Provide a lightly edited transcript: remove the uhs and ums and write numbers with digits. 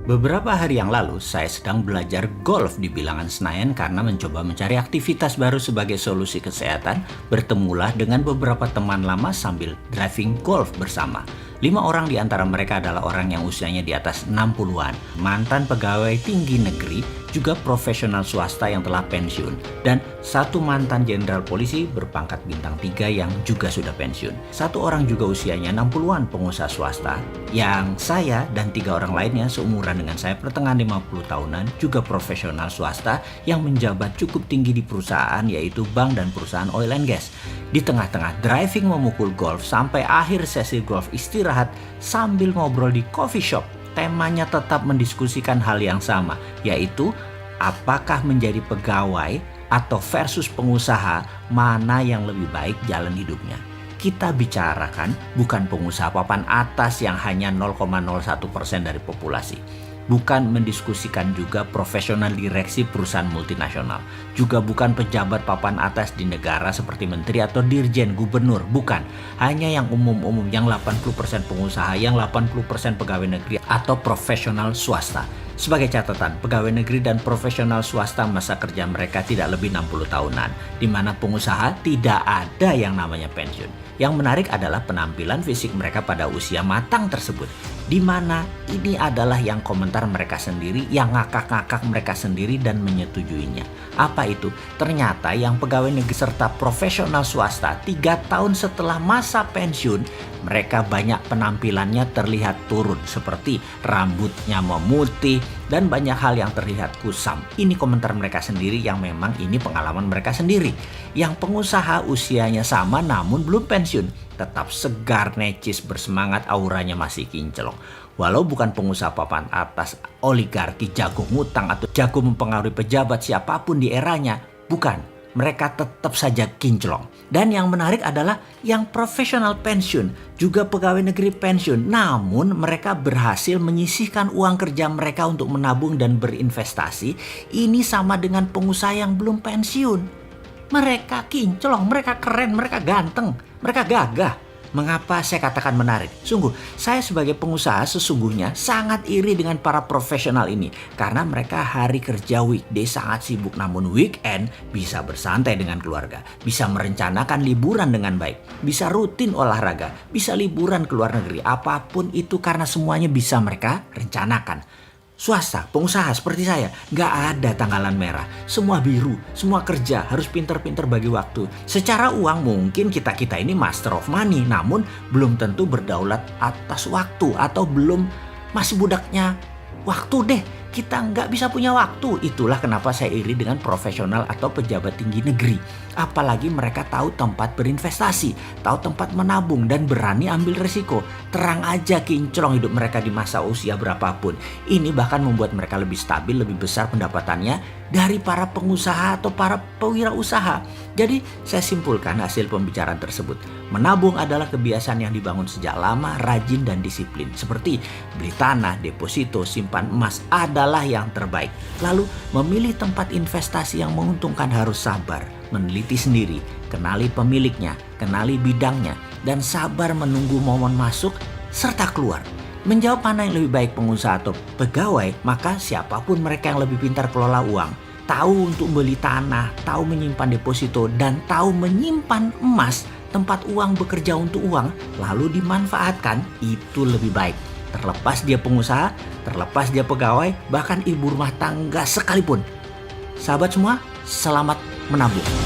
Beberapa hari yang lalu, saya sedang belajar golf di bilangan Senayan karena mencoba mencari aktivitas baru sebagai solusi kesehatan. Bertemulah dengan beberapa teman lama sambil driving golf bersama. 5 orang di antara mereka adalah orang yang usianya di atas 60-an, mantan pegawai tinggi negeri, juga profesional swasta yang telah pensiun, dan satu mantan jenderal polisi berpangkat bintang 3 yang juga sudah pensiun. Satu orang juga usianya 60-an, pengusaha swasta, yang saya dan 3 orang lainnya seumuran dengan saya, pertengahan 50 tahunan, juga profesional swasta yang menjabat cukup tinggi di perusahaan, yaitu bank dan perusahaan oil and gas. Di tengah-tengah driving memukul golf sampai akhir sesi golf istirahat sambil ngobrol di coffee shop, temanya tetap mendiskusikan hal yang sama, yaitu apakah menjadi pegawai atau versus pengusaha, mana yang lebih baik jalan hidupnya. Kita bicarakan bukan pengusaha papan atas yang hanya 0,01% dari populasi. Bukan mendiskusikan juga profesional direksi perusahaan multinasional. Juga bukan pejabat papan atas di negara seperti menteri atau dirjen, gubernur. Bukan. Hanya yang umum-umum, yang 80% pengusaha, yang 80% pegawai negeri atau profesional swasta. Sebagai catatan, pegawai negeri dan profesional swasta masa kerja mereka tidak lebih 60 tahunan, di mana pengusaha tidak ada yang namanya pensiun. Yang menarik adalah penampilan fisik mereka pada usia matang tersebut, di mana ini adalah yang komentar mereka sendiri, yang ngakak-ngakak mereka sendiri dan menyetujuinya. Apa itu? Ternyata yang pegawai negeri serta profesional swasta 3 tahun setelah masa pensiun, mereka banyak penampilannya terlihat turun, seperti rambutnya memutih dan banyak hal yang terlihat kusam. Ini komentar mereka sendiri yang memang ini pengalaman mereka sendiri. Yang pengusaha usianya sama namun belum pensiun, tetap segar, necis, bersemangat, auranya masih kinclong. Walau bukan pengusaha papan atas, oligarki, jago ngutang atau jago mempengaruhi pejabat siapapun di eranya, bukan. Mereka tetap saja kinclong. Dan yang menarik adalah yang profesional pensiun, juga pegawai negeri pensiun. Namun mereka berhasil menyisihkan uang kerja mereka untuk menabung dan berinvestasi. Ini sama dengan pengusaha yang belum pensiun. Mereka kinclong, mereka keren, mereka ganteng, mereka gagah. Mengapa saya katakan menarik? Sungguh, saya sebagai pengusaha sesungguhnya sangat iri dengan para profesional ini. Karena mereka hari kerja weekday sangat sibuk, namun weekend bisa bersantai dengan keluarga. Bisa merencanakan liburan dengan baik. Bisa rutin olahraga, bisa liburan ke luar negeri. Apapun itu karena semuanya bisa mereka rencanakan. Swasta, pengusaha seperti saya, gak ada tanggalan merah. Semua biru, semua kerja, harus pinter-pinter bagi waktu. Secara uang mungkin kita-kita ini master of money, namun belum tentu berdaulat atas waktu. Atau belum, masih budaknya waktu deh. Kita nggak bisa punya waktu. Itulah kenapa saya iri dengan profesional atau pejabat tinggi negeri. Apalagi mereka tahu tempat berinvestasi, tahu tempat menabung dan berani ambil resiko. Terang aja kinclong hidup mereka di masa usia berapapun. Ini bahkan membuat mereka lebih stabil, lebih besar pendapatannya dari para pengusaha atau para pewirausaha. Jadi saya simpulkan hasil pembicaraan tersebut. Menabung adalah kebiasaan yang dibangun sejak lama, rajin dan disiplin. Seperti beli tanah, deposito, simpan emas adalah yang terbaik. Lalu memilih tempat investasi yang menguntungkan harus sabar, meneliti sendiri, kenali pemiliknya, kenali bidangnya, dan sabar menunggu momen masuk serta keluar. Menjawab mana yang lebih baik pengusaha atau pegawai, maka siapapun mereka yang lebih pintar kelola uang, tahu untuk beli tanah, tahu menyimpan deposito, dan tahu menyimpan emas, tempat uang bekerja untuk uang, lalu dimanfaatkan, itu lebih baik. Terlepas dia pengusaha, terlepas dia pegawai, bahkan ibu rumah tangga sekalipun. Sahabat semua, selamat menabung.